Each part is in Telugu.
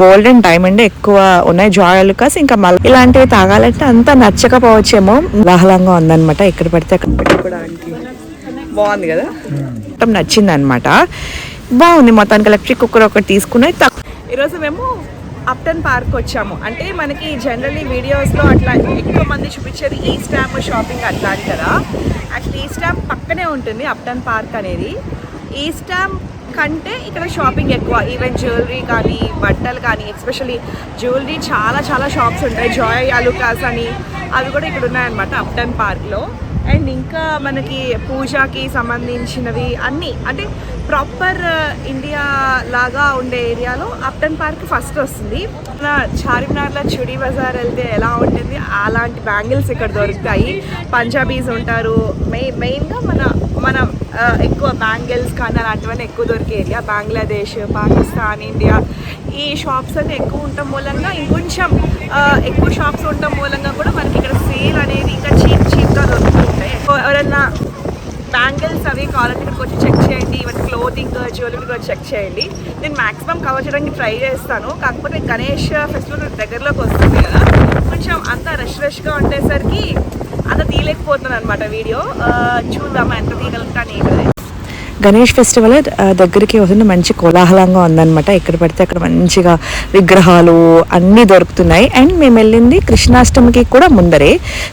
గోల్డెన్ డైమండ్ ఎక్కువ ఉన్నాయి. జాయలుకాస్ ఇంకా మళ్ళీ ఇలాంటివి తాగాలంటే అంత నచ్చకపోవచ్చేమో. లాహలంగా ఉందన్నమాట. ఎక్కడ పడితే అక్కడ పెట్టుకోవడానికి బాగుంది కదా, మొత్తం నచ్చింది అనమాట. బాగుంది మొత్తానికి. ఎలక్ట్రిక్ కుక్కర్ ఒకటి తీసుకున్నాయి. ఈరోజు మేము అప్టన్ పార్క్ వచ్చాము. అంటే మనకి జనరల్లీ వీడియోస్లో అట్లా ఎక్కువ మంది చూపించేది ఈస్ట్ డ్యామ్ షాపింగ్ అట్లా కదా. యాక్చువల్లీ ఈస్ట్ డ్యామ్ పక్కనే ఉంటుంది అప్టన్ పార్క్ అనేది. ఈస్ట్ డ్యామ్ కంటే ఇక్కడ షాపింగ్ ఎక్కువ. ఈవెన్ జ్యువెలరీ కానీ బట్టలు కానీ, ఎస్పెషల్లీ జ్యువెలరీ చాలా చాలా షాప్స్ ఉంటాయి. జాయ్ అలుకాస్ అని అవి కూడా ఇక్కడ ఉన్నాయన్నమాట అప్టన్ పార్క్లో. అండ్ ఇంకా మనకి పూజకి సంబంధించినవి అన్నీ, అంటే ప్రాపర్ ఇండియా లాగా ఉండే ఏరియాలో అప్టన్ పార్క్ ఫస్ట్ వస్తుంది. చార్మినార్లో చుడీ బజార్ వెళ్తే ఎలా ఉంటుంది అలాంటి బ్యాంగిల్స్ ఇక్కడ దొరుకుతాయి. పంజాబీస్ ఉంటారు. మెయిన్గా మన ఎక్కువ బ్యాంగిల్స్ కానీ అలాంటివన్నీ ఎక్కువ దొరికే ఏరియా. బంగ్లాదేశ్, పాకిస్తాన్, ఇండియా ఈ షాప్స్ అన్నీ ఎక్కువ ఉండటం మూలంగా, ఇంకొంచెం ఎక్కువ షాప్స్ ఉండటం మూలంగా కూడా మనకి ఇక్కడ సేల్ అనేది ఇంకా చీప్గా దొరుకుతుంటాయి. ఎవరైనా బ్యాంగిల్స్ అవి కావాలంటే ఇక్కడికి వచ్చి చెక్ చేయండి. ఈవెన్ క్లోతింగ్, జ్యువెలరీ కూడా చెక్ చేయండి. నేను మ్యాక్సిమం కవర్ చేయడానికి ట్రై చేస్తాను. కాకపోతే గణేష్ ఫెస్టివల్ దగ్గరలోకి వస్తుంది కదా, కొంచెం అంత రష్గా ఉండేసరికి అంత తీయలేకపోతున్నాను అనమాట వీడియో. చూద్దామా ఎంత తీయగలుగుతాను ఏంటది. గణేష్ ఫెస్టివల్ దగ్గరికి వస్తుంది. మంచి కోలాహలంగా ఉందన్నమాట. ఎక్కడ పడితే అక్కడ మంచిగా విగ్రహాలు అన్నీ దొరుకుతున్నాయి. అండ్ మేము వెళ్ళింది కృష్ణాష్టమికి కూడా ముందరే.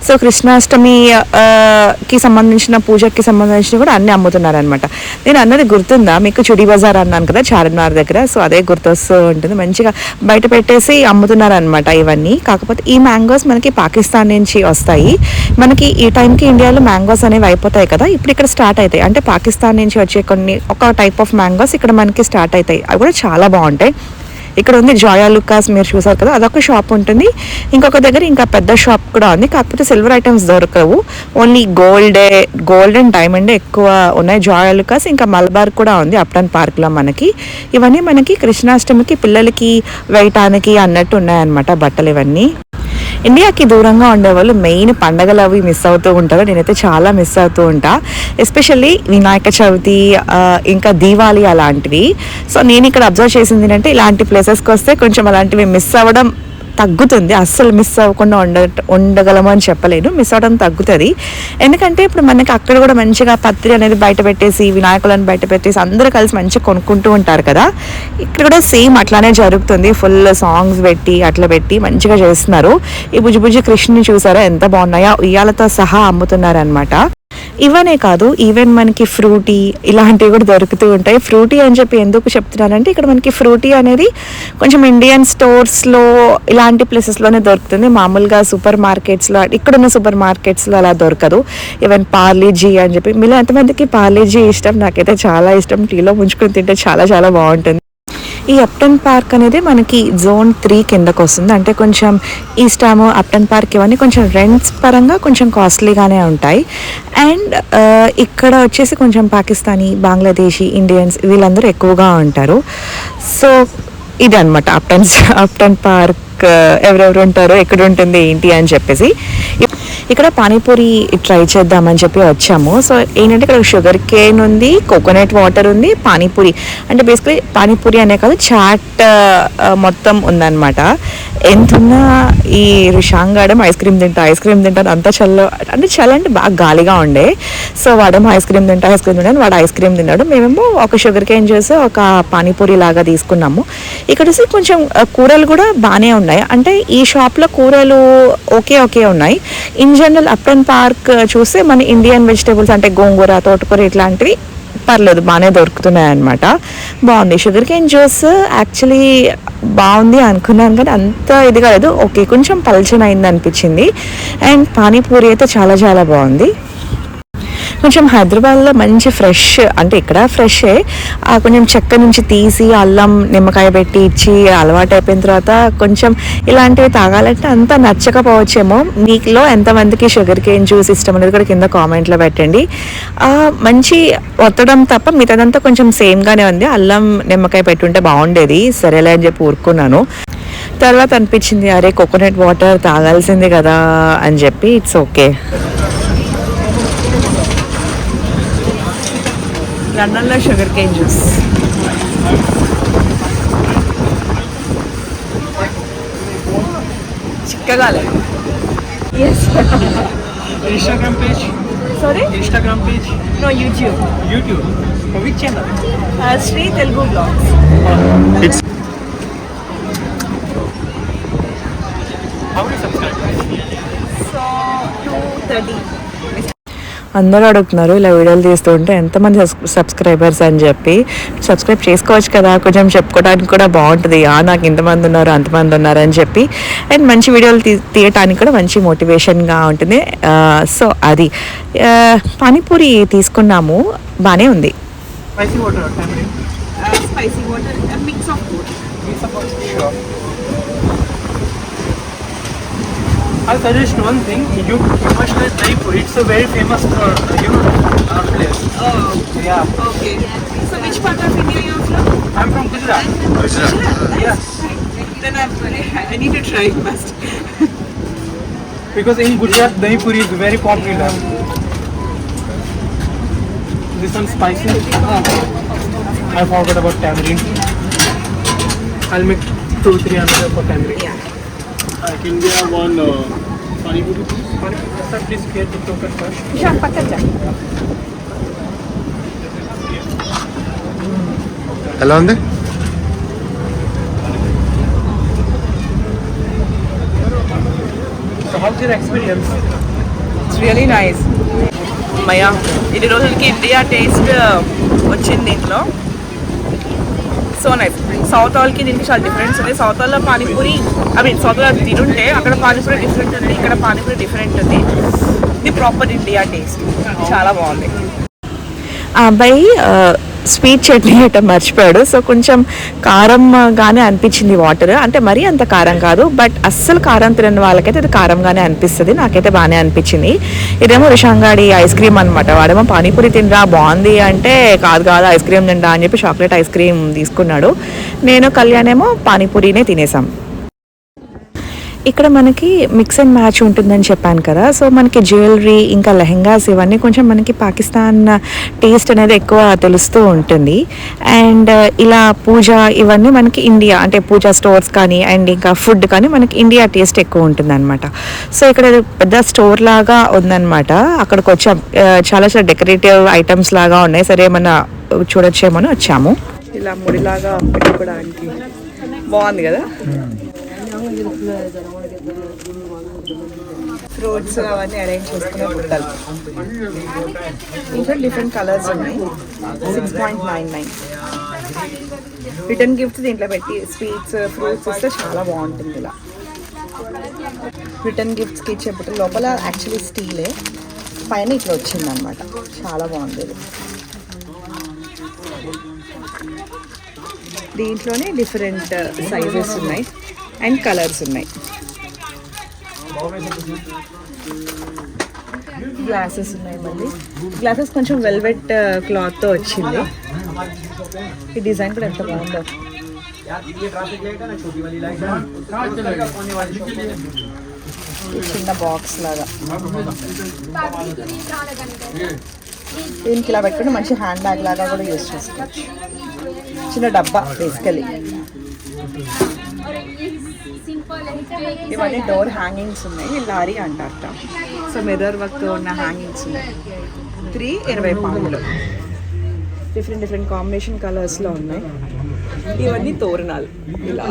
సో కృష్ణాష్టమికి సంబంధించిన పూజకి సంబంధించిన కూడా అన్నీ అమ్ముతున్నారనమాట. నేను అన్నది గుర్తుందా మీకు? చుడీ బజార్ అన్నాను కదా చార్మినార్ దగ్గర. సో అదే గుర్తొస్తూ ఉంటుంది. మంచిగా బయట పెట్టేసి అమ్ముతున్నారనమాట ఇవన్నీ. కాకపోతే ఈ మ్యాంగోస్ మనకి పాకిస్తాన్ నుంచి వస్తాయి. మనకి ఈ టైంకి ఇండియాలో మ్యాంగోస్ అనేవి అయిపోతాయి కదా, ఇప్పుడు ఇక్కడ స్టార్ట్ అవుతాయి. అంటే పాకిస్తాన్ నుంచి వచ్చే ఒక టైప్ ఆఫ్ మ్యాంగోస్ ఇక్కడ మనకి స్టార్ట్ అవుతాయి. అవి కూడా చాలా బాగుంటాయి. ఇక్కడ ఉంది జాయ్ అలుకాస్, మీరు చూసారు కదా, అదొక షాప్ ఉంటుంది. ఇంకొక దగ్గర ఇంకా పెద్ద షాప్ కూడా ఉంది. కాకపోతే సిల్వర్ ఐటమ్స్ దొరకవు. ఓన్లీ గోల్డెన్ డైమండ్ ఎక్కువ ఉన్నాయి. జాయ్ అలుకాస్ ఇంకా మలబార్ కూడా ఉంది అప్టన్ పార్క్లో మనకి. ఇవన్నీ మనకి కృష్ణాష్టమికి పిల్లలకి వేయటానికి అన్నట్టు ఉన్నాయన్నమాట బట్టలు ఇవన్నీ. ఇండియాకి దూరంగా ఉండేవాళ్ళు మెయిన్ పండగలు అవి మిస్ అవుతూ ఉంటారు. నేనైతే చాలా మిస్ అవుతూ ఉంటా. ఎస్పెషల్లీ వినాయక చవితి, ఇంకా దీవాలి అలాంటివి. సో నేను ఇక్కడ అబ్జర్వ్ చేసింది ఏంటంటే, ఇలాంటి ప్లేసెస్కి వస్తే కొంచెం అలాంటివి మిస్ అవ్వడం తగ్గుతుంది. అస్సలు మిస్ అవ్వకుండా ఉండగలము అని చెప్పలేను, మిస్ అవ్వడం తగ్గుతుంది. ఎందుకంటే ఇప్పుడు మనకి అక్కడ కూడా మంచిగా పత్రి అనేది బయట పెట్టేసి, వినాయకులను బయట పెట్టేసి అందరూ కలిసి మంచిగా కొనుక్కుంటూ ఉంటారు కదా. ఇక్కడ కూడా సేమ్ అట్లానే జరుగుతుంది. ఫుల్ సాంగ్స్ పెట్టి అట్లా పెట్టి మంచిగా చేస్తున్నారు. ఈ బుజ్జి కృష్ణుని చూసారా ఎంత బాగున్నాయో, ఉయ్యాలతో సహా అమ్ముతున్నారు అనమాట. ఇవనే కాదు, ఈవెన్ మనకి ఫ్రూటీ ఇలాంటివి కూడా దొరుకుతూ ఉంటాయి. ఫ్రూటీ అని చెప్పి ఎందుకు చెప్తున్నానంటే, ఇక్కడ మనకి ఫ్రూటీ అనేది కొంచెం ఇండియన్ స్టోర్స్లో ఇలాంటి ప్లేసెస్లోనే దొరుకుతుంది. మామూలుగా సూపర్ మార్కెట్స్లో, ఇక్కడున్న సూపర్ మార్కెట్స్లో అలా దొరకదు. ఈవెన్ పార్లేజీ అని చెప్పి, మీలో ఎంతమందికి పార్లేజీ ఇష్టం? నాకైతే చాలా ఇష్టం. టీలో ముంచుకొని తింటే చాలా చాలా బాగుంటుంది. ఈ అప్టన్ పార్క్ అనేది మనకి జోన్ 3 కిందకు వస్తుంది. అంటే కొంచెం ఈస్ట్ డ్యామ్, అప్టన్ పార్క్ ఇవన్నీ కొంచెం రెంట్స్ పరంగా కొంచెం కాస్ట్లీగానే ఉంటాయి. అండ్ ఇక్కడ వచ్చేసి కొంచెం పాకిస్తానీ, బంగ్లాదేశీ, ఇండియన్స్ వీళ్ళందరూ ఎక్కువగా ఉంటారు. సో ఇది అనమాట అప్టన్ పార్క్ ఎవరెవరు ఉంటారో, ఎక్కడ ఉంటుంది ఏంటి అని చెప్పేసి. ఇక్కడ పానీపూరి ట్రై చేద్దామని చెప్పి వచ్చాము. సో ఏంటంటే ఇక్కడ షుగర్ కేన్ ఉంది, కోకోనట్ వాటర్ ఉంది, పానీపూరి అంటే బేసిక్లీ పానీపూరి అనే కాదు, చాట్ మొత్తం ఉందన్నమాట. ఎంతున్నా ఈ రుషాంగాడేమో ఐస్ క్రీమ్ తింటాను అంత చల్ల అంటే బాగా గాలిగా ఉండే. సో వాడేమో ఐస్ క్రీమ్ తింటాను, వాడు ఐస్ క్రీమ్ తిన్నాడు. మేమేమో ఒక షుగర్ కేన్ చేసి ఒక పానీపూరి లాగా తీసుకున్నాము. ఇక్కడ కొంచెం కూరలు కూడా బాగానే ఉన్నాయి. అంటే ఈ షాప్లో కూరలు ఓకే ఉన్నాయి. ఇన్ జనరల్ అప్టన్ పార్క్ చూస్తే మన ఇండియన్ వెజిటేబుల్స్ అంటే గోంగూర, తోటకూర ఇట్లాంటివి పర్లేదు బాగానే దొరుకుతున్నాయి అనమాట. బాగుంది. షుగర్ కేన్ జ్యూస్ యాక్చువల్లీ బాగుంది అనుకున్నాను, కానీ అంత ఇది కాలేదు. ఓకే, కొంచెం పల్చన అయింది అనిపించింది. అండ్ పానీపూరి అయితే చాలా చాలా బాగుంది. కొంచెం హైదరాబాద్లో మంచి ఫ్రెష్, అంటే ఇక్కడ ఫ్రెషే, కొంచెం చెక్క నుంచి తీసి అల్లం, నిమ్మకాయ పెట్టి ఇచ్చి అలవాటు అయిపోయిన తర్వాత కొంచెం ఇలాంటివి తాగాలంటే అంత నచ్చకపోవచ్చేమో. మీలో ఎంతమందికి షుగర్ కేన్ జ్యూస్ ఇష్టం అనేది కూడా కింద కామెంట్లో పెట్టండి. మంచి ఒత్తడం తప్ప మిగతాదంతా కొంచెం సేమ్గానే ఉంది. అల్లం, నిమ్మకాయ పెట్టుంటే బాగుండేది, సరేలే అని చెప్పి ఊరుకున్నాను. తర్వాత అనిపించింది అరే కోకోనట్ వాటర్ తాగాల్సింది కదా అని చెప్పి. It's okay. లండన్లో షుగర్ కేన్ జ్యూస్ చిక్కగాలే. Yes. Instagram page? Sorry? Instagram page? No, YouTube. YouTube? For which channel? Sri Telugu Vlogs. It's how many subscribers? So 230. అందరూ అడుగుతున్నారు ఇలా వీడియోలు తీస్తుంటే ఎంతమంది సబ్స్క్రైబర్స్ అని చెప్పి. సబ్స్క్రైబ్ చేసుకోవచ్చు కదా, కొంచెం చెప్పుకోవడానికి కూడా బాగుంటుంది, నాకు ఇంతమంది ఉన్నారు అంతమంది ఉన్నారు అని చెప్పి. అండ్ మంచి వీడియోలు తీయటానికి కూడా మంచి మోటివేషన్గా ఉంటుంది. సో అది పానీపూరి తీసుకున్నాము, బాగానే ఉంది. Spicy water or tamarind? Spicy water, a mix of both. Mix of both. Sure. I'll suggest one thing. You must try Thai puri. It's a very famous, place. Oh, Yeah. okay. So which part of India you are from? I'm from Gujarat. Gujarat. Yes. Then I need to try it first. Because in Gujarat, dahi puri is very popular. This one spicy. I forgot about tamarind. I'll make 2-3 another for tamarind. Yeah. Can we have one pani puri, please? Sir, please get the token first. Sure, pakka. ఎలా ఉంది? So how's your experience? It's really nice. మయా ఇది రోజులకి ఇండియా టేస్ట్ వచ్చింది దీంట్లో. So nice. సౌత్ వాళ్ళకి దీనికి చాలా డిఫరెన్స్ ఉంది. సౌత్ వాళ్ళలో పానీపూరి సౌత్ వాళ్ళు తినుంటే అక్కడ పానీపూరి డిఫరెంట్ ఉంది, ఇక్కడ పానీపూరి డిఫరెంట్ ఉంది. ఇది ప్రాపర్ ఇండియా టేస్ట్, చాలా బాగుంది. ఆ అబ్బాయి స్వీట్ చట్నీ అయితే మర్చిపోయాడు. సో కొంచెం కారంగానే అనిపించింది వాటర్, అంటే మరీ అంత కారం కాదు, బట్ అస్సలు కారం తినని వాళ్ళకైతే అది కారంగానే అనిపిస్తుంది. నాకైతే బాగానే అనిపించింది. ఇదేమో రిషాంగాడి ఐస్ క్రీమ్ అనమాట. వాడేమో పానీపూరి తినరా బాగుంది అంటే కాదు ఐస్ క్రీమ్ తింటా అని చెప్పి చాక్లెట్ ఐస్ క్రీమ్ తీసుకున్నాడు. నేను కళ్యాణేమో పానీపూరినే తినేసాం. ఇక్కడ మనకి మిక్స్ అండ్ మ్యాచ్ ఉంటుందని చెప్పాను కదా. సో మనకి జ్యువెలరీ ఇంకా లెహెంగాస్ ఇవన్నీ కొంచెం మనకి పాకిస్తాన్ టేస్ట్ అనేది ఎక్కువ తెలుస్తూ ఉంటుంది. అండ్ ఇలా పూజ ఇవన్నీ మనకి ఇండియా, అంటే పూజా స్టోర్స్ కానీ అండ్ ఇంకా ఫుడ్ కానీ మనకి ఇండియా టేస్ట్ ఎక్కువ ఉంటుంది అనమాట. సో ఇక్కడ పెద్ద స్టోర్ లాగా ఉందన్నమాట. అక్కడికి వచ్చాం, చాలా చాలా డెకరేటివ్ ఐటమ్స్ లాగా ఉన్నాయి. సరే ఏమన్నా చూడొచ్చేమని వచ్చాము. ఇలా ముడిలాగా పెట్టుకోవడానికి బాగుంది కదా. ఫ్రూట్స్ అవన్నీ అరేంజ్ చేసుకునే బుట్టలు. ఇంకా డిఫరెంట్ కలర్స్ ఉన్నాయి. 6.99. రిటర్న్ గిఫ్ట్స్ దీంట్లో పెట్టి స్వీట్స్ ఫ్రూట్స్ ఇస్తే చాలా బాగుంటుంది. ఇలా రిటర్న్ గిఫ్ట్స్కి ఇచ్చే బుట్టలు లోపల యాక్చువల్లీ స్టీలే, పైన ఇట్లా వచ్చింది అనమాట. చాలా బాగుంది ఇది. దీంట్లోనే డిఫరెంట్ సైజెస్ ఉన్నాయి అండ్ కలర్స్ ఉన్నాయి. గ్లాసెస్ ఉన్నాయి. మళ్ళీ గ్లాసెస్ కొంచెం వెల్వెట్ క్లాత్తో వచ్చింది. ఈ డిజైన్ కూడా ఎంత బాగుందో. చిన్న బాక్స్ లాగా దీనికి ఇలా పెట్టుకుంటే మంచి హ్యాండ్ బ్యాగ్ లాగా కూడా యూజ్ చేసుకోవచ్చు. చిన్న డబ్బా బేసికలీ. ఇవన్నీ డోర్ హ్యాంగింగ్స్ ఉన్నాయి. లారీ అంటారట. సో మిర్రర్ వర్క్ ఉన్న హ్యాంగింగ్స్ ఉన్నాయి. 320 pounds. డిఫరెంట్ డిఫరెంట్ కాంబినేషన్ కలర్స్లో ఉన్నాయి. ఇవన్నీ తోరణాలు. ఇలా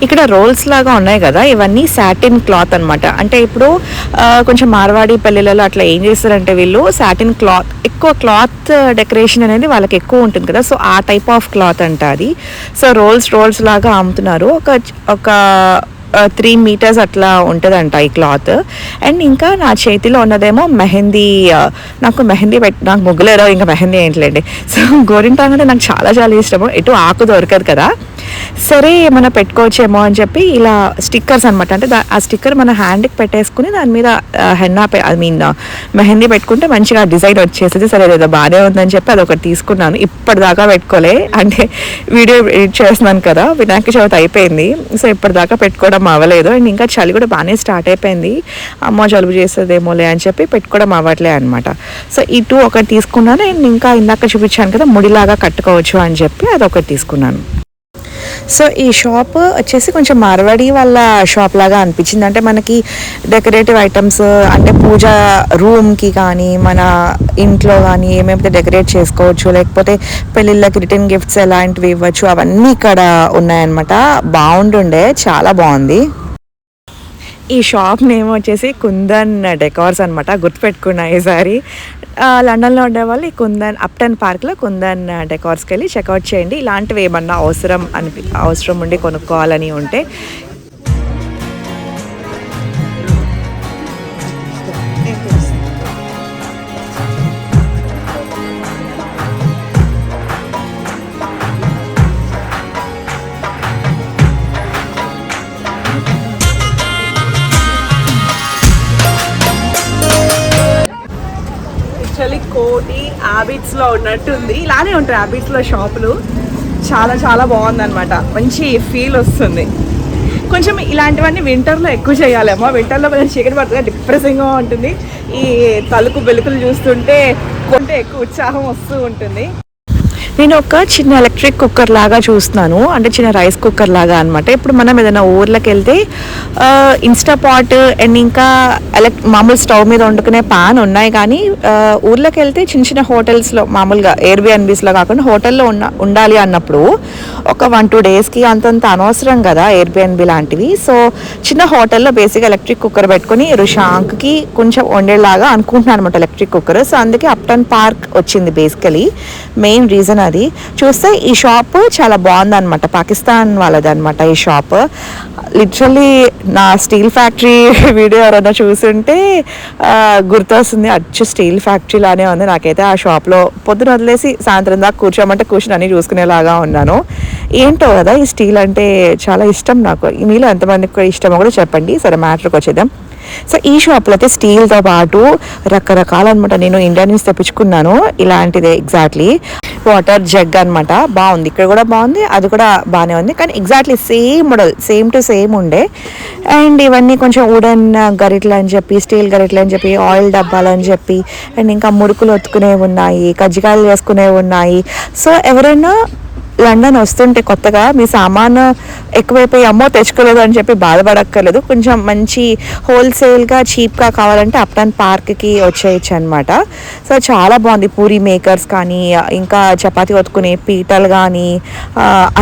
ఇక్కడ రోల్స్ లాగా ఉన్నాయి కదా, ఇవన్నీ సాటిన్ క్లాత్ అనమాట. అంటే ఇప్పుడు కొంచెం మార్వాడి పల్లెలలో అట్లా ఏం చేస్తారంటే వీళ్ళు సాటిన్ క్లాత్, ఎక్కువ క్లాత్ డెకరేషన్ అనేది వాళ్ళకి ఎక్కువ ఉంటుంది కదా. సో ఆ టైప్ ఆఫ్ క్లాత్ అంట అది. సో రోల్స్ లాగా అమ్ముతున్నారు. ఒక 3 meters అట్లా ఉంటుందంట ఈ క్లాత్. అండ్ ఇంకా నా చేతిలో ఉన్నదేమో మెహందీ. నాకు ముగ్గులేరో ఇంకా మెహందీ ఏంటలేండి. సో గోరింటాకు అంటే నాకు చాలా చాలా ఇష్టము. ఎటు ఆకు దొరకదు కదా. సరే ఏమైనా పెట్టుకోవచ్చేమో అని చెప్పి ఇలా స్టిక్కర్స్ అనమాట. అంటే ఆ స్టిక్కర్ మన హ్యాండ్కి పెట్టేసుకుని దాని మీద మెహందీ పెట్టుకుంటే మంచిగా డిజైన్ వచ్చేసింది. సరే ఏదో బాగానే ఉందని చెప్పి అదొకటి తీసుకున్నాను. ఇప్పటిదాకా పెట్టుకోలే, అంటే వీడియో ఎడిట్ చేస్తున్నాను కదా, వినాయక చవితి అయిపోయింది. సో ఇప్పటిదాకా పెట్టుకోవడం అవ్వలేదు. అండ్ ఇంకా చలి కూడా బాగానే స్టార్ట్ అయిపోయింది. అమ్మ జలుబు చేస్తుందేమోలే అని చెప్పి పెట్టుకోవడం అవ్వట్లే అనమాట. సో ఈ 2 ఒకటి తీసుకున్నాను. అండ్ ఇంకా ఇందాక చూపించాను కదా ముడిలాగా కట్టుకోవచ్చు అని చెప్పి అదొకటి తీసుకున్నాను. సో ఈ షాప్ వచ్చేసి కొంచెం మార్వాడి వాళ్ళ షాప్ లాగా అనిపించింది. అంటే మనకి డెకరేటివ్ ఐటమ్స్ అంటే పూజ రూమ్కి కానీ మన ఇంట్లో కానీ ఏమేమైతే డెకరేట్ చేసుకోవచ్చు, లేకపోతే పెళ్ళిళ్ళకి రిటర్న్ గిఫ్ట్స్ ఎలాంటివి ఇవ్వచ్చు అవన్నీ ఇక్కడ ఉన్నాయన్నమాట. బాగుంటుండే, చాలా బాగుంది. ఈ షాప్ నేమ్ వచ్చేసి కుందన్ డెకార్స్ అనమాట. గుర్తుపెట్టుకున్నా ఈసారి. లండన్లో ఉండేవాళ్ళు ఈ కుందన్ అప్టన్ పార్క్లో కుందన్ డెకార్స్కి వెళ్ళి చెక్అవుట్ చేయండి. ఇలాంటివి ఏమన్నా అవసరం ఉండి కొనుక్కోవాలని ఉంటే. కోటి హ్యాబిట్స్లో ఉన్నట్టుంది. ఇలానే ఉంటాయి హ్యాబిట్స్లో షాపులు. చాలా చాలా బాగుందన్నమాట. మంచి ఫీల్ వస్తుంది. కొంచెం ఇలాంటివన్నీ వింటర్లో ఎక్కువ చేయాలేమో. వింటర్లో కొంచెం చీకటి పడుతుంది, డిప్రెసింగ్గా ఉంటుంది. ఈ తలుపు వెలుకులు చూస్తుంటే కొంటే ఎక్కువ ఉత్సాహం వస్తూ ఉంటుంది. నేను ఒక చిన్న ఎలక్ట్రిక్ కుక్కర్ లాగా చూస్తున్నాను, అంటే చిన్న రైస్ కుక్కర్ లాగా అనమాట. ఇప్పుడు మనం ఏదైనా ఊర్లోకి వెళ్తే ఇన్స్టాపాట్ అండ్ ఇంకా మామూలు స్టవ్ మీద వండుకునే పాన్ ఉన్నాయి, కానీ ఊర్లోకి వెళ్తే చిన్న చిన్న హోటల్స్లో మామూలుగా ఎయిర్బిఎన్బీస్లో కాకుండా హోటల్లో ఉండాలి అన్నప్పుడు ఒక 1-2 డేస్కి అంతంత అనవసరం కదా ఎయిర్బిఎన్బీ లాంటివి. సో చిన్న హోటల్లో బేసిక్గా ఎలక్ట్రిక్ కుక్కర్ పెట్టుకుని రుషాంక్కి కొంచెం వండేలాగా అనుకుంటున్నాను అనమాట ఎలక్ట్రిక్ కుక్కర్. సో అందుకే అప్టన్ పార్క్ వచ్చింది బేసికలీ. మెయిన్ రీజన్ అది. చూస్తే ఈ షాప్ చాలా బాగుందన్నమాట. పాకిస్తాన్ వాళ్ళది అనమాట ఈ షాప్. లిటరల్లీ నా స్టీల్ ఫ్యాక్టరీ వీడియో ఎవరైనా చూస్తుంటే గుర్తొస్తుంది. అచ్చు స్టీల్ ఫ్యాక్టరీ లానే ఉంది. నాకైతే ఆ షాప్లో పొద్దున వదిలేసి సాయంత్రం దాకా కూర్చోమంటే కూర్చొని అన్ని చూసుకునేలాగా ఉన్నాను. ఏంటో కదా ఈ స్టీల్ అంటే చాలా ఇష్టం నాకు. మీలో ఎంతమందికి ఇష్టమో కూడా చెప్పండి. సరే మ్యాటర్కి వచ్చేద్దాం. సో ఈ షాప్లో అయితే స్టీల్తో పాటు రకరకాల అనమాట. నేను ఇండియా నుంచి తెప్పించుకున్నాను ఇలాంటిదే ఎగ్జాక్ట్లీ. వాటర్ జగ్ అనమాట. బాగుంది. ఇక్కడ కూడా బాగుంది, అది కూడా బాగానే ఉంది. కానీ exactly same model, same to same ఉండే. అండ్ ఇవన్నీ కొంచెం వుడెన్ గరిటలు అని చెప్పి, స్టీల్ గరిటలు అని చెప్పి, ఆయిల్ డబ్బాలు అని చెప్పి, అండ్ ఇంకా మురుకులు ఒత్తుకునేవి ఉన్నాయి, కజ్జికాయలు వేసుకునేవి ఉన్నాయి. సో ఎవరైనా లండన్ వస్తుంటే కొత్తగా మీ సామాను ఎక్కువైపోయి అమ్మో తెచ్చుకోలేదు అని చెప్పి బాధపడక్కర్లేదు. కొంచెం మంచి హోల్సేల్గా చీప్గా కావాలంటే అప్టన్ పార్క్కి వచ్చేయచ్చు అనమాట. సో చాలా బాగుంది. పూరి మేకర్స్ కానీ, ఇంకా చపాతీ ఒత్తుకునే పీటలు కానీ,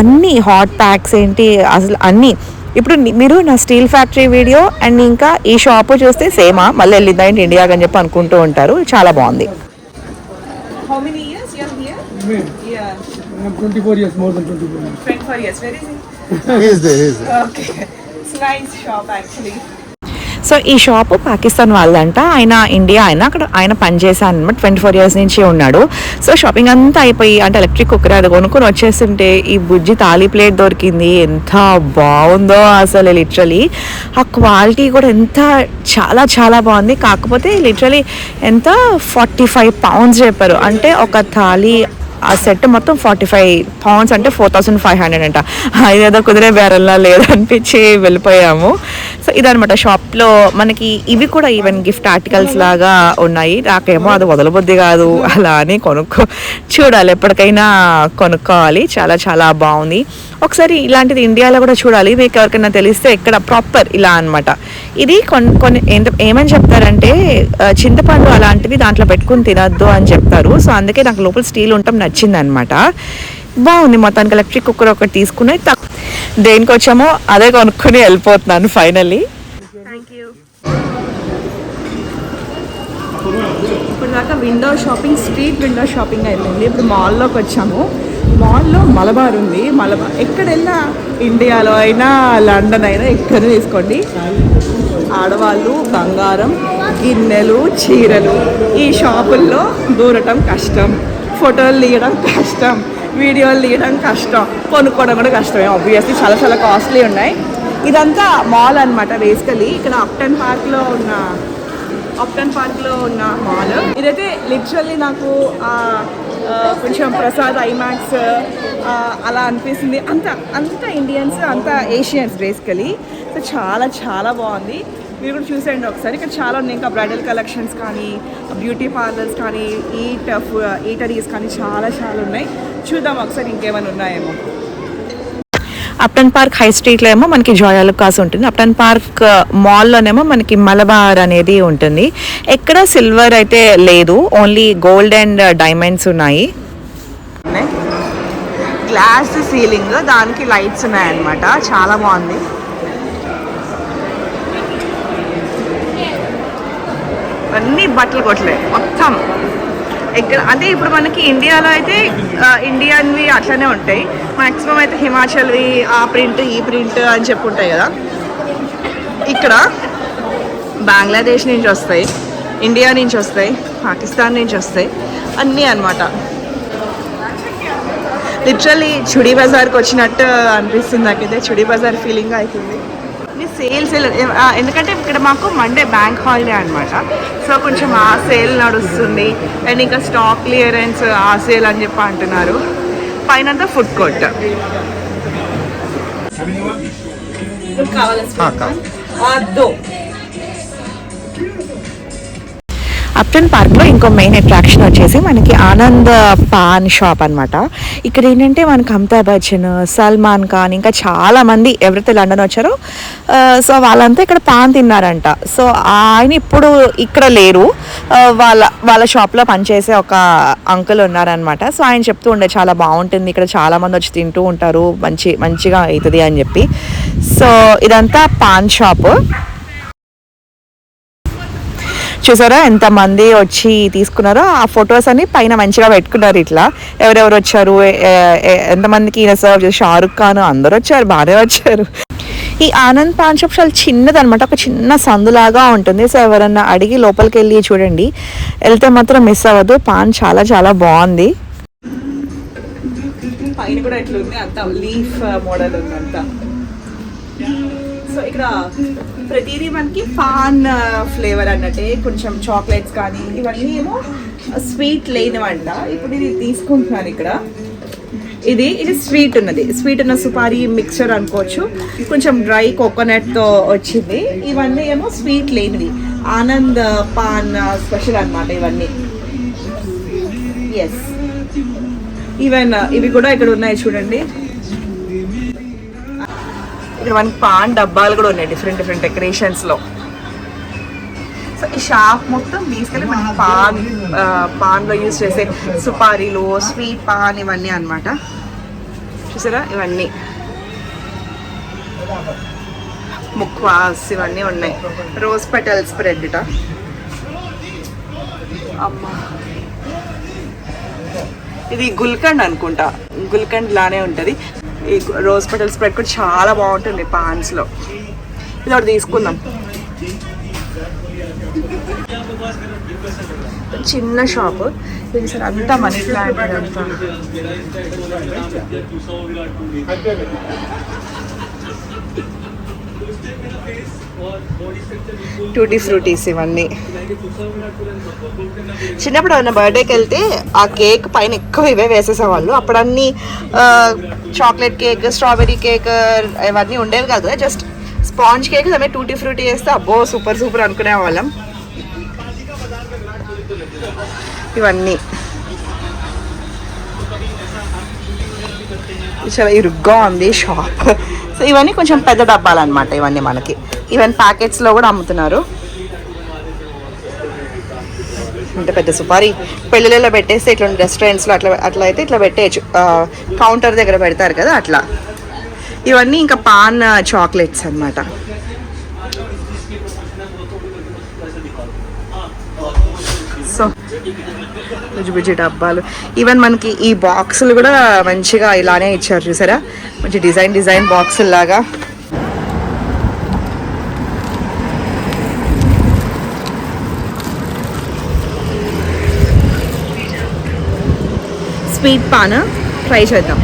అన్నీ హాట్ ప్యాక్స్ ఏంటి అసలు అన్నీ. ఇప్పుడు మీరు నా స్టీల్ ఫ్యాక్టరీ వీడియో అండ్ ఇంకా ఈ షాపు చూస్తే సేమా మళ్ళీ వెళ్ళిందా ఏంటి ఇండియాకి అని చెప్పి అనుకుంటూ ఉంటారు. చాలా బాగుంది. How many years you are here? Me? Yeah. I have 24 years, more than 24 years. 24 years. Where is he? He is there, he is there. Okay. It's nice shop actually. So ఈ షాప్ పాకిస్తాన్ వాళ్ళంట. ఆయన ఇండియా అక్కడ ఆయన పనిచేశాను అనమాట. 24 years నుంచి ఉన్నాడు. సో షాపింగ్ అంతా అయిపోయి అంటే ఎలక్ట్రిక్ కుక్కర్ అది కొనుక్కొని వచ్చేస్తుంటే ఈ బుజ్జి తాళీ ప్లేట్ దొరికింది. ఎంత బాగుందో అసలు. లిటరలీ ఆ క్వాలిటీ కూడా ఎంత చాలా చాలా బాగుంది. కాకపోతే లిటరలీ ఎంత 45 pounds చెప్పారు. అంటే ఒక థాలీ ఆ సెట్ మొత్తం 45 pounds అంటే 4500 అంట. ఇదేదో కుదిరే బేరల్లా లేదనిపించి వెళ్ళిపోయాము. సో ఇదనమాట షాప్లో మనకి ఇవి కూడా ఈవెన్ గిఫ్ట్ ఆర్టికల్స్ లాగా ఉన్నాయి. నాకేమో అది వదలబుద్ధి కాదు, అలా అని చూడాలి, ఎప్పటికైనా కొనుక్కోవాలి. చాలా చాలా బాగుంది. ఒకసారి ఇలాంటిది ఇండియాలో కూడా చూడాలి. మీకు ఎవరికైనా తెలిస్తే ఇక్కడ ప్రాపర్ ఇలా అనమాట. ఇది కొన్ని ఏమని చెప్తారంటే చింతపండు అలాంటివి దాంట్లో పెట్టుకుని తినద్దు అని చెప్తారు. సో అందుకే నాకు లోపల స్టీల్ ఉండటం నచ్చింది అనమాట. బాగుంది. మొత్తానికి ఎలక్ట్రిక్ కుక్కర్ ఒకటి తీసుకుని దేనికి వచ్చామో అదే కొనుక్కొని వెళ్ళిపోతున్నాను ఫైనల్లీ. Thank you. ఇప్పుడు దాకా window shopping, street window shopping అయిపోయింది. ఇప్పుడు మాల్లోకి వచ్చాము. మాల్లో మలబార్ ఉంది. మలబార్ ఎక్కడ వెళ్ళినా, ఇండియాలో అయినా లండన్ అయినా ఎక్కడ తీసుకోండి, ఆడవాళ్ళు బంగారం, గిన్నెలు, చీరలు ఈ షాపుల్లో దూరటం కష్టం, ఫోటోలు తీయడం కష్టం, వీడియోలు తీయడం కష్టం, కొనుక్కోవడం కూడా కష్టమే. ఆబ్వియస్లీ చాలా చాలా కాస్ట్లీ ఉన్నాయి. ఇదంతా మాల్ అనమాట బేసికలీ. ఇక్కడ అప్టన్ పార్క్లో ఉన్న మాల్. ఇదైతే లిటరల్లీ నాకు కొంచెం ప్రసాద్ ఐమాక్స్ అలా అనిపిస్తుంది. అంత ఇండియన్స్, అంత ఏషియన్స్ బేసికలీ. సో చాలా చాలా బాగుంది. మీరు కూడా చూసేయండి ఒకసారి. ఇక్కడ చాలా ఉన్నాయి. ఇంకా బ్రైడల్ కలెక్షన్స్ కానీ, బ్యూటీ పార్లర్స్ కానీ, ఈటరీస్ కానీ చాలా చాలా ఉన్నాయి. చూద్దాం ఒకసారి ఇంకేమైనా ఉన్నాయేమో. అప్టన్ పార్క్ హై స్ట్రీట్లో ఏమో మనకి జోయాలుకాస్ ఉంటుంది. అప్టన్ పార్క్ మాల్లోనేమో మనకి మలబార్ అనేది ఉంటుంది. ఎక్కడ సిల్వర్ అయితే లేదు, ఓన్లీ గోల్డ్ అండ్ డైమండ్స్ ఉన్నాయి. గ్లాస్ సీలింగ్, దానికి లైట్స్ ఉన్నాయన్నమాట, చాలా బాగుంది. అన్నీ బట్టలు కొట్టలే మొత్తం. ఎక్కడ అంటే ఇప్పుడు మనకి ఇండియాలో అయితే ఇండియన్వి అట్లనే ఉంటాయి, మ్యాక్సిమం అయితే హిమాచల్వి ఆ ప్రింట్ ఈ ప్రింట్ అని చెప్పి ఉంటాయి కదా. ఇక్కడ బంగ్లాదేశ్ నుంచి వస్తాయి, ఇండియా నుంచి వస్తాయి, పాకిస్తాన్ నుంచి వస్తాయి, అన్నీ అన్నమాట. లిటరల్లీ చుడీ బజార్కి వచ్చినట్టు అనిపిస్తుంది నాకైతే, చుడీ బజార్ ఫీలింగ్ అవుతుంది. సేల్ ఎందుకంటే ఇక్కడ మాకు మండే బ్యాంక్ హాలిడే అనమాట, సో కొంచెం ఆ సేల్ నడుస్తుంది. అండ్ ఇంకా స్టాక్ క్లియరెన్స్ ఆ సేల్ అని చెప్పి అంటున్నారు. పైన ఫుడ్ కోర్ట్. అప్టన్ పార్క్లో ఇంకో మెయిన్ అట్రాక్షన్ వచ్చేసి మనకి ఆనంద్ పాన్ షాప్ అనమాట. ఇక్కడ ఏంటంటే మనకి అమితాబ్ బచ్చన్, సల్మాన్ ఖాన్, ఇంకా చాలామంది ఎవరైతే లండన్ వచ్చారో సో వాళ్ళంతా ఇక్కడ పాన్ తిన్నారంట. సో ఆయన ఇప్పుడు ఇక్కడ లేరు, వాళ్ళ షాప్లో పనిచేసే ఒక అంకుల్ ఉన్నారనమాట. సో ఆయన చెప్తూ ఉండే చాలా బాగుంటుంది ఇక్కడ, చాలామంది వచ్చి తింటూ ఉంటారు, మంచిగా అవుతుంది అని చెప్పి. సో ఇదంతా పాన్ షాప్. చూసారా ఎంతమంది వచ్చి తీసుకున్నారో, ఆ ఫొటోస్ అన్ని పైన మంచిగా పెట్టుకున్నారు. ఇట్లా ఎవరెవరు వచ్చారు, ఎంతమందికి ఈయన సర్వ్ చేసి, షారుఖ్ ఖాన్ అందరూ వచ్చారు, బాగానే వచ్చారు. ఈ ఆనంద్ పాన్ షాప్ చాలా చిన్నదనమాట, ఒక చిన్న సందులాగా ఉంటుంది. సో ఎవరన్నా అడిగి లోపలికి వెళ్ళి చూడండి, వెళ్తే మాత్రం మిస్ అవ్వదు. పాన్ చాలా చాలా బాగుంది. పైన కూడా ఎట్లుంది, అంత లీఫ్ మోడల్ ఉంది అంతా. సో ఇక్కడ ప్రతిదీ మనకి పాన్ ఫ్లేవర్ అన్నట్టే, కొంచెం చాక్లెట్స్ కానీ ఇవన్నీ ఏమో స్వీట్ లేనివంట. ఇప్పుడు ఇది తీసుకుంటున్నాను ఇక్కడ, ఇది స్వీట్ ఉన్నది, స్వీట్ ఉన్న సుపారీ మిక్చర్ అనుకోవచ్చు, కొంచెం డ్రై కోకోనట్తో వచ్చింది. ఇవన్నీ ఏమో స్వీట్ లేనివి, ఆనంద్ పాన్ స్పెషల్ అనమాట ఇవన్నీ. ఎస్, ఈవెన్ ఇవి కూడా ఇక్కడ ఉన్నాయి చూడండి. ఇక్కడ మనకి పాన్ డబ్బాలు కూడా ఉన్నాయి డిఫరెంట్ డెకరేషన్స్లో. సో ఈ షాప్ మొత్తం తీసుకెళ్ళి మనకి పాన్లో యూజ్ చేసే సుపారీలు, స్వీట్ పాన్ ఇవన్నీ అనమాట. చూసారా ఇవన్నీ ముక్వాస్ ఇవన్నీ ఉన్నాయి. రోజ్ పెటల్ స్ప్రెడ్ ఇట, అమ్మా ఇది గుల్కండ్ అనుకుంటా, గుల్కండ్ లానే ఉంటుంది. ఈ రోజ్ పెటల్ స్ప్రెడ్ కూడా చాలా బాగుంటుంది పాన్స్లో. ఇది ఒకటి తీసుకుందాం. చిన్న షాప్ ఇది సార్, అంతా మనీ ప్లాంట్ అంతా. టూటీ ఫ్రూటీస్ ఇవన్నీ. చిన్నప్పుడు ఏమైనా బర్త్డేకి వెళ్తే ఆ కేక్ పైన ఎక్కువ ఇవే వేసేసేవాళ్ళు. అప్పుడు అన్నీ చాక్లెట్ కేక్, స్ట్రాబెరీ కేక్ ఇవన్నీ ఉండేవి కాదు, జస్ట్ స్పాంజ్ కేక్ అదే టూటీ ఫ్రూటీ వేస్తే అబ్బో సూపర్ అనుకునే వాళ్ళం. ఇవన్నీ చాలా ఇరుగ్గా ఉంది షాప్. సో ఇవన్నీ కొంచెం పెద్ద డబ్బాలు అనమాట ఇవన్నీ మనకి. ఈవెన్ ప్యాకెట్స్లో కూడా అమ్ముతున్నారు. అంటే పెద్ద సుపారీ పెళ్ళిళ్ళలో పెట్టేస్తే ఇట్లా రెస్టారెంట్స్లో అట్లా అయితే ఇట్లా పెట్టేయచ్చు, కౌంటర్ దగ్గర పెడతారు కదా అట్లా. ఇవన్నీ ఇంకా పాన్ చాక్లెట్స్ అనమాట. సో బుజ్జి డబ్బాలు, ఈవెన్ మనకి ఈ బాక్సులు కూడా మంచిగా ఇలానే ఇచ్చారు చూసారా, మంచి డిజైన్ బాక్సులు లాగా. స్వీట్ పాన్ ట్రై చేద్దాం.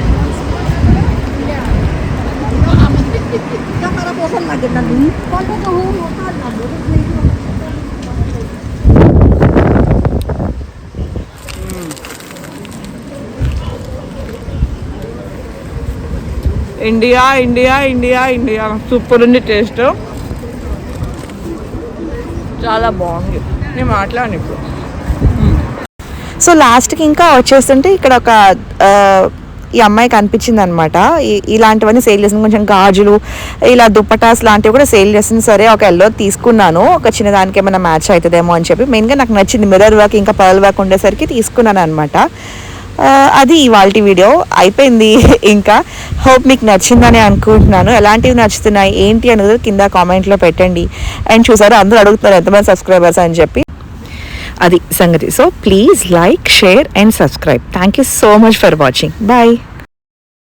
ఇండియా సూపర్ ఉంది, టేస్ట్ చాలా బాగుంది. నేను మాట్లాడను ఇప్పుడు. సో లాస్ట్కి ఇంకా వచ్చేస్తుంటే ఇక్కడ ఒక ఈ అమ్మాయికి అనిపించింది అనమాట ఇలాంటివన్నీ సేల్ చేస్తుంది, కొంచెం గాజులు ఇలా దుప్పటాస్ లాంటివి కూడా సేల్ చేస్తుంది. సరే ఒక ఎల్లో తీసుకున్నాను, ఒక చిన్నదానికి ఏమైనా మ్యాచ్ అవుతుందేమో అని చెప్పి. మెయిన్గా నాకు నచ్చింది మిర్రర్ వర్క్ ఇంకా పర్ల్ వర్క్ ఉండేసరికి తీసుకున్నాను అనమాట. అది ఇవాల్టి వీడియో అయిపోయింది. ఇంకా హోప్ మీకు నచ్చిందని అనుకుంటున్నాను. ఎలాంటివి నచ్చుతున్నాయి ఏంటి అనేది కింద కామెంట్లో పెట్టండి. అండ్ చూసారు అందరూ అడుగుతున్నారు ఎంతమంది సబ్స్క్రైబర్స్ అని చెప్పి, అది సంగతి. So please like, share and subscribe. Thank you so much for watching. Bye.